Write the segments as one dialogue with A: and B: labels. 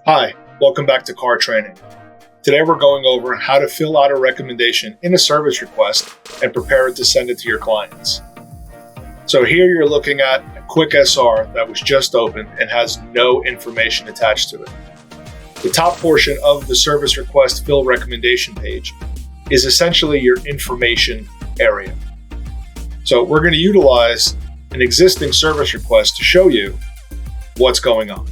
A: Hi, welcome back to Car Training. Today we're going over how to fill out a recommendation in a service request and prepare it to send it to your clients. So here you're looking at a quick SR that was just opened and has no information attached to it. The top portion of the service request fill recommendation page is essentially your information area. So we're going to utilize an existing service request to show you what's going on.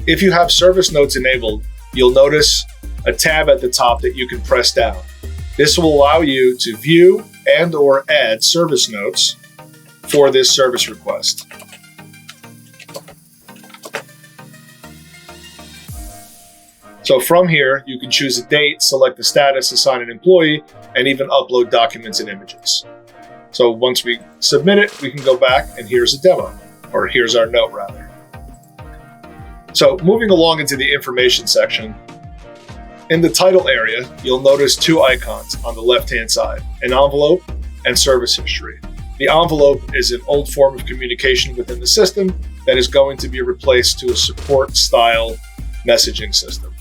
A: If you have service notes enabled, you'll notice a tab at the top that you can press down. This will allow you to view and or add service notes for this service request. So from here, you can choose a date, select the status, assign an employee, and even upload documents and images. So once we submit it, we can go back and here's a demo, or here's our note rather. So moving along into the information section, in the title area, you'll notice two icons on the left-hand side, an envelope and service history. The envelope is an old form of communication within the system that is going to be replaced to a support-style messaging system.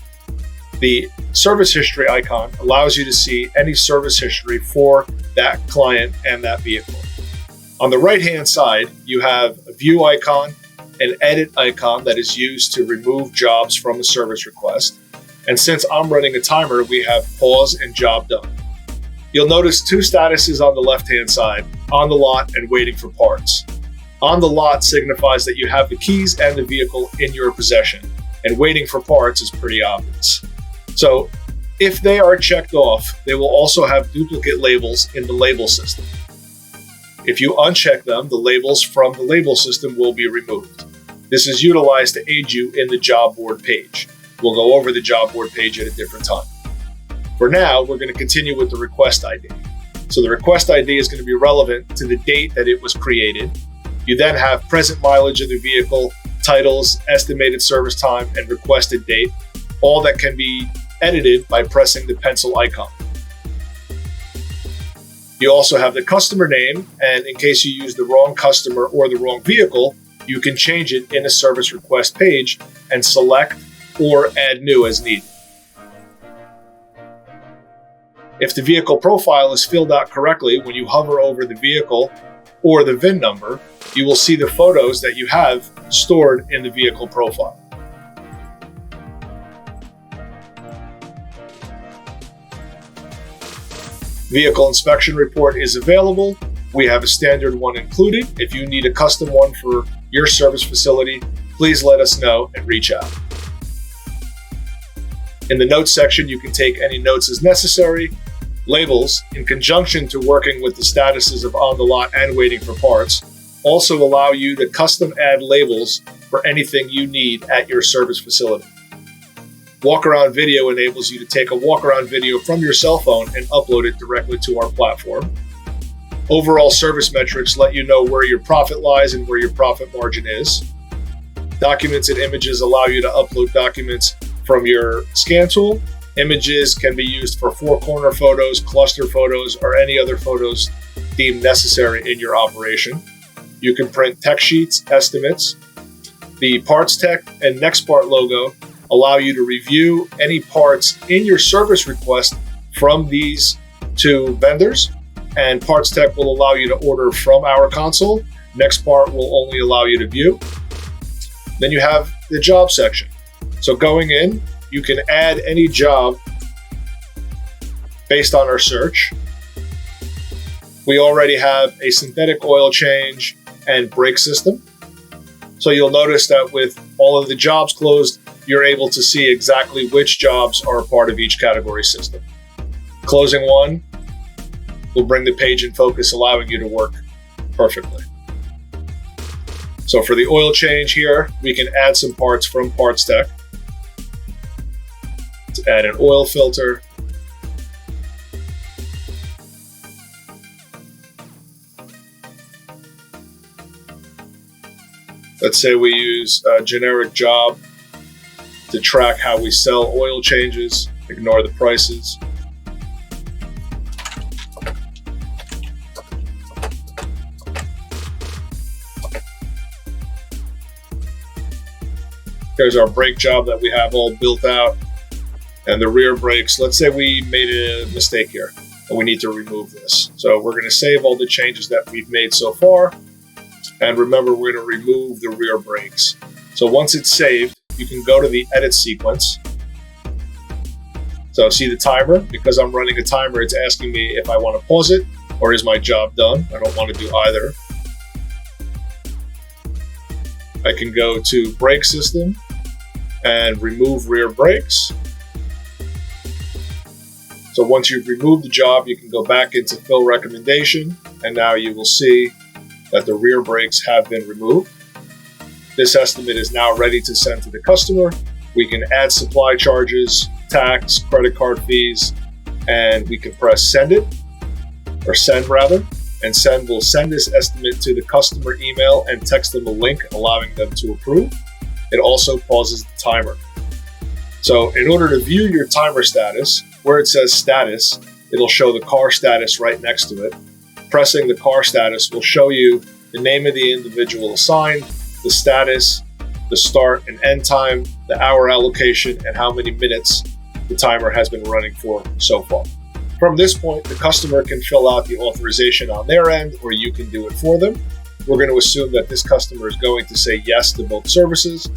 A: The service history icon allows you to see any service history for that client and that vehicle. On the right-hand side, you have a view icon, an edit icon that is used to remove jobs from a service request. And since I'm running a timer, we have pause and job done. You'll notice two statuses on the left-hand side, on the lot and waiting for parts. On the lot signifies that you have the keys and the vehicle in your possession, and waiting for parts is pretty obvious. So if they are checked off, they will also have duplicate labels in the label system. If you uncheck them, the labels from the label system will be removed. This is utilized to aid you in the job board page. We'll go over the job board page at a different time. For now, we're going to continue with the request ID. So the request ID is going to be relevant to the date that it was created. You then have present mileage of the vehicle, titles, estimated service time, and requested date, all that can be edited by pressing the pencil icon. You also have the customer name, and in case you use the wrong customer or the wrong vehicle, you can change it in a service request page and select or add new as needed. If the vehicle profile is filled out correctly, when you hover over the vehicle or the VIN number, you will see the photos that you have stored in the vehicle profile. Vehicle inspection report is available. We have a standard one included. If you need a custom one for your service facility, please let us know and reach out. In the notes section, you can take any notes as necessary. Labels, in conjunction to working with the statuses of on the lot and waiting for parts, also allow you to custom add labels for anything you need at your service facility. Walk-around video enables you to take a walk-around video from your cell phone and upload it directly to our platform. Overall service metrics let you know where your profit lies and where your profit margin is. Documents and images allow you to upload documents from your scan tool. Images can be used for four-corner photos, cluster photos, or any other photos deemed necessary in your operation. You can print tech sheets, estimates. The Parts Tech and Next Part logo allow you to review any parts in your service request from these two vendors, and Parts Tech will allow you to order from our console. Next Part will only allow you to view. Then you have the job section. So going in, you can add any job based on our search. We already have a synthetic oil change and brake system. So you'll notice that with all of the jobs closed, you're able to see exactly which jobs are a part of each category system. Closing one will bring the page in focus, allowing you to work perfectly. So for the oil change here, we can add some parts from Parts Tech. Let's add an oil filter. Let's say we use a generic job to track how we sell oil changes, ignore the prices. Here's our brake job that we have all built out. And the rear brakes, let's say we made a mistake here and we need to remove this. So we're going to save all the changes that we've made so far. And remember, we're going to remove the rear brakes. So once it's saved, you can go to the edit sequence. So see the timer? Because I'm running a timer, it's asking me if I want to pause it or is my job done. I don't want to do either. I can go to brake system and remove rear brakes. So once you've removed the job, you can go back into fill recommendation, and now you will see that the rear brakes have been removed. This estimate is now ready to send to the customer. We can add supply charges, tax, credit card fees, and we can press send it, or send rather, and send will send this estimate to the customer email and text them a link allowing them to approve. It also pauses the timer. So in order to view your timer status, where it says status, it'll show the car status right next to it. Pressing the car status will show you the name of the individual assigned, the status, the start and end time, the hour allocation, and how many minutes the timer has been running for so far. From this point, the customer can fill out the authorization on their end, or you can do it for them. We're going to assume that this customer is going to say yes to both services.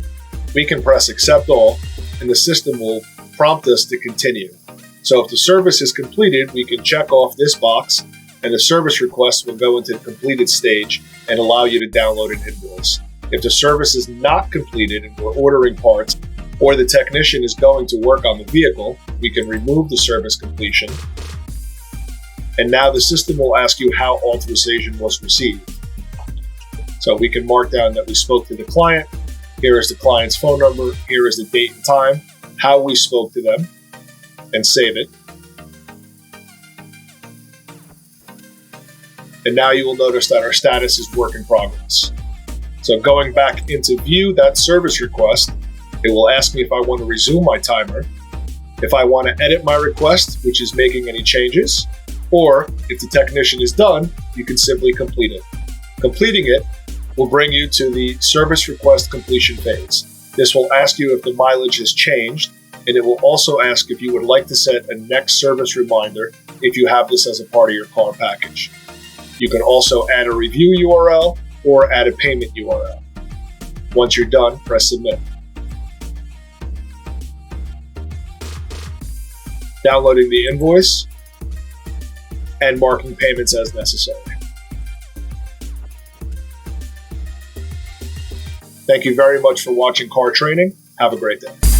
A: We can press accept all, and the system will prompt us to continue. So if the service is completed, we can check off this box, and the service request will go into the completed stage and allow you to download an invoice. If the service is not completed and we're ordering parts, or the technician is going to work on the vehicle, we can remove the service completion. And now the system will ask you how authorization was received. So we can mark down that we spoke to the client. Here is the client's phone number. Here is the date and time, how we spoke to them, and save it. And now you will notice that our status is work in progress. So going back into view that service request, it will ask me if I want to resume my timer, if I want to edit my request, which is making any changes, or if the technician is done, you can simply complete it. Completing it will bring you to the service request completion phase. This will ask you if the mileage has changed, and it will also ask if you would like to set a next service reminder if you have this as a part of your car package. You can also add a review URL or add a payment URL. Once you're done, press submit. Downloading the invoice and marking payments as necessary. Thank you very much for watching Car Training. Have a great day.